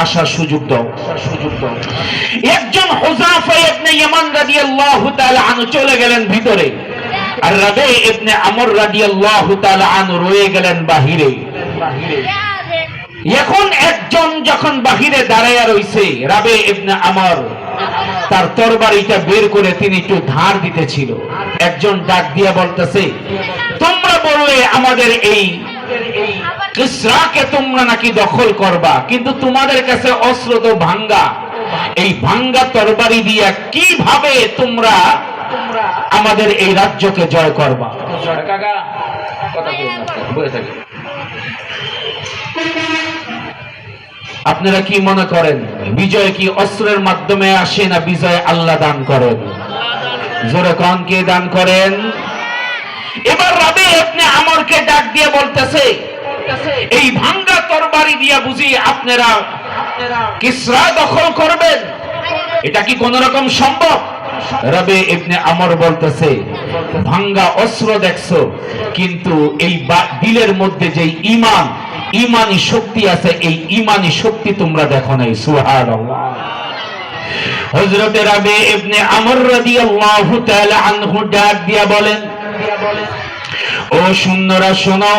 আসার সুযোগ দাও। একজন হুযায়ফা ইবনে ইয়ামান রাদিয়াল্লাহু তাআলা আনহু চলে গেলেন ভিতরে, আর রাবি ইবনে আমর রাদিয়াল্লাহু তাআলা আনহু রয়ে গেলেন বাহিরে। এখন একজন যখন বাহিরে দাঁড়ায়া রইছে, রাবি ইবনে আমর তার তরবারিটা বের করে তিনি একটু ধার দিতেছিল। একজন ডাক দিয়া বলতেছে, তোমরা বললে আমাদের এই কিসরাকে তোমরা নাকি দখল করবা, কিন্তু তোমাদের কাছে অস্ত্র তো ভাঙ্গা, এই ভাঙ্গা তরবারি দিয়া কিভাবে তোমরা আমাদের এই রাজ্যকে জয় করবা? আপনারা কি মনে করেন, বিজয় কি অস্ত্রের মাধ্যমে আসে, না বিজয় আল্লাহ দান করেন? জোরে কোন কে দান করেন? এবার রাবি ইবনে আমরকে ডাক দিয়ে বলতেছে, এই ভাঙ্গা তরবারি দিয়া বুঝি আপনারা কিসরা দখল করবেন? এটা কি কোন রকম সম্ভব? রাবি ইবনে আমর বলতেছে, ভাঙ্গা অস্ত্র দেখছো, কিন্তু এই দিলের মধ্যে যে ইমানি শক্তি আছে, এই ইমানি শক্তি তোমরা দেখো নাই। সুবহানাল্লাহ। হযরত রাবি ইবনে আমর রাদিয়াল্লাহু তাআলা আনহু ডাক দিয়া বলেন, ও সৈন্যরা শোনো,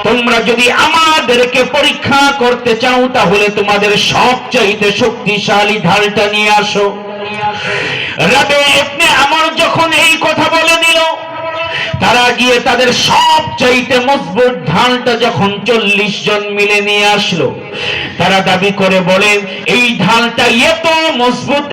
তোমরা যদি আমাদেরকে পরীক্ষা করতে চাও তাহলে তোমাদের সবচাইতে শক্তিশালী ঢালটা নিয়ে আসো। রাবি ইবনে আমর যখন এই কথা বলে দিল, তারা গিয়ে তাদের সবচাইতে মজবুত ঢালটা যখন 40 জন মিলে নিয়ে আসলো, তারা দাবি করে বলে, এই ঢালটা এত মজবুত